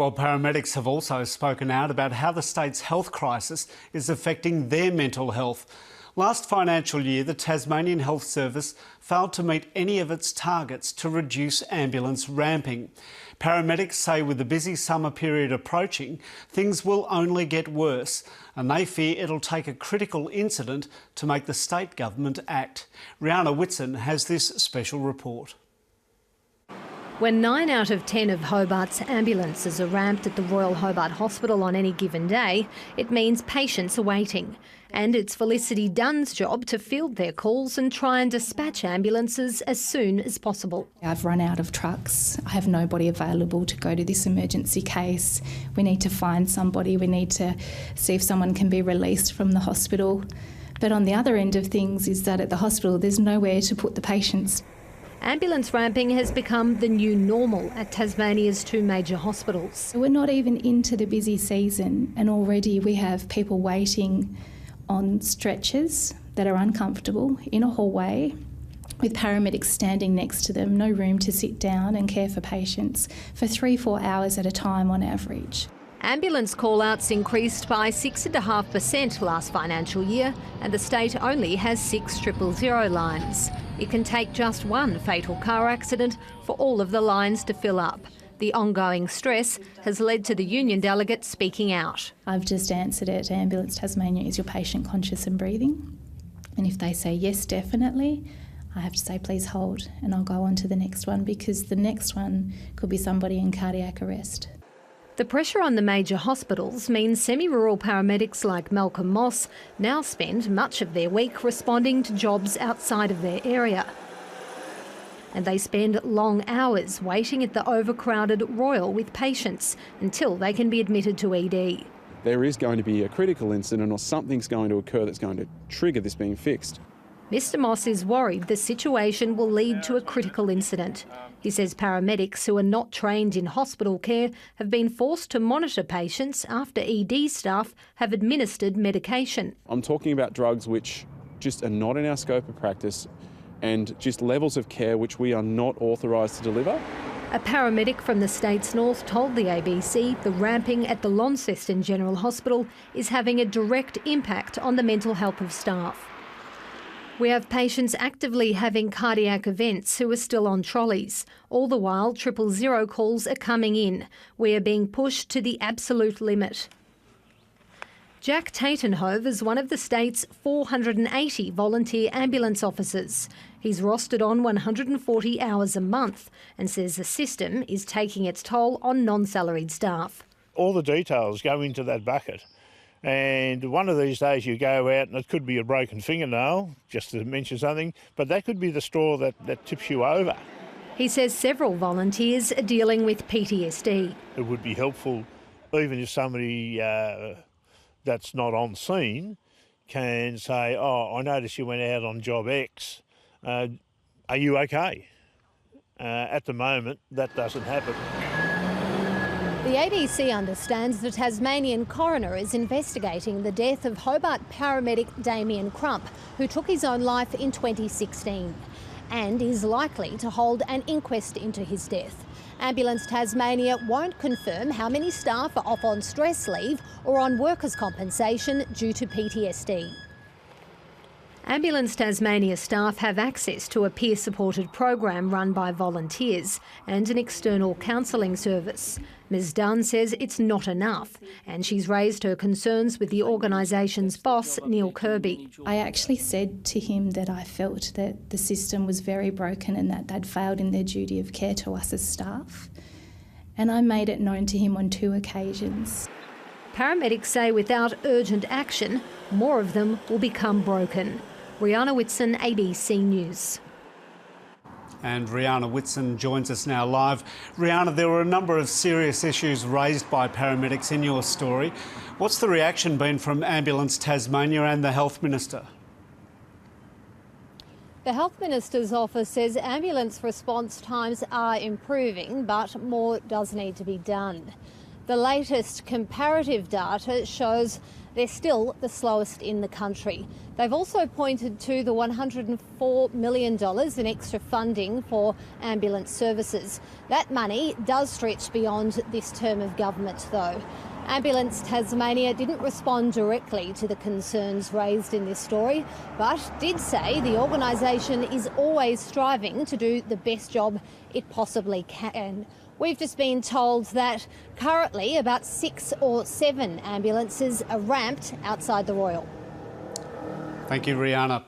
Well, paramedics have also spoken out about how the state's health crisis is affecting their mental health. Last financial year, the Tasmanian Health Service failed to meet any of its targets to reduce ambulance ramping. Paramedics say with the busy summer period approaching, things will only get worse, and they fear it'll take a critical incident to make the state government act. Rihanna Whitson has this special report. When 9 out of 10 of Hobart's ambulances are ramped at the Royal Hobart Hospital on any given day, it means patients are waiting. And it's Felicity Dunn's job to field their calls and try and dispatch ambulances as soon as possible. I've run out of trucks. I have nobody available to go to this emergency case. We need to find somebody. We need to see if someone can be released from the hospital. But on the other end of things is that at the hospital there's nowhere to put the patients. Ambulance ramping has become the new normal at Tasmania's two major hospitals. We're not even into the busy season and already we have people waiting on stretchers that are uncomfortable in a hallway with paramedics standing next to them, no room to sit down and care for patients for 3-4 hours at a time on average. Ambulance call-outs increased by 6.5% last financial year, and the state only has 6 000 lines. It can take just one fatal car accident for all of the lines to fill up. The ongoing stress has led to the union delegate speaking out. I've just answered it. Ambulance Tasmania, is your patient conscious and breathing? And if they say yes, definitely, I have to say please hold, and I'll go on to the next one because the next one could be somebody in cardiac arrest. The pressure on the major hospitals means semi-rural paramedics like Malcolm Moss now spend much of their week responding to jobs outside of their area. And they spend long hours waiting at the overcrowded Royal with patients until they can be admitted to ED. There is going to be a critical incident or something's going to occur that's going to trigger this being fixed. Mr Moss is worried the situation will lead to a critical incident. He says paramedics who are not trained in hospital care have been forced to monitor patients after ED staff have administered medication. I'm talking about drugs which just are not in our scope of practice and just levels of care which we are not authorised to deliver. A paramedic from the state's north told the ABC the ramping at the Launceston General Hospital is having a direct impact on the mental health of staff. We have patients actively having cardiac events who are still on trolleys. All the while, 000 calls are coming in. We are being pushed to the absolute limit. Jack Tatenhove is one of the state's 480 volunteer ambulance officers. He's rostered on 140 hours a month and says the system is taking its toll on non-salaried staff. All the details go into that bucket. And one of these days you go out and it could be a broken fingernail, just to mention something, but that could be the straw that tips you over. He says several volunteers are dealing with PTSD. It would be helpful, even if somebody that's not on scene can say, oh, I noticed you went out on job X. Are you okay? At the moment, that doesn't happen. The ABC understands the Tasmanian coroner is investigating the death of Hobart paramedic Damien Crump, who took his own life in 2016, and is likely to hold an inquest into his death. Ambulance Tasmania won't confirm how many staff are off on stress leave or on workers' compensation due to PTSD. Ambulance Tasmania staff have access to a peer-supported program run by volunteers and an external counselling service. Ms Dunn says it's not enough, and she's raised her concerns with the organisation's boss, Neil Kirby. I actually said to him that I felt that the system was very broken and that they'd failed in their duty of care to us as staff. And I made it known to him on 2 occasions. Paramedics say without urgent action, more of them will become broken. Rihanna Whitson, ABC News. And Rihanna Whitson joins us now live. Rihanna, there were a number of serious issues raised by paramedics in your story. What's the reaction been from Ambulance Tasmania and the Health Minister? The Health Minister's office says ambulance response times are improving, but more does need to be done. The latest comparative data shows they're still the slowest in the country. They've also pointed to the $104 million in extra funding for ambulance services. That money does stretch beyond this term of government, though. Ambulance Tasmania didn't respond directly to the concerns raised in this story, but did say the organisation is always striving to do the best job it possibly can. We've just been told that currently about 6 or 7 ambulances are ramped outside the Royal. Thank you, Rihanna.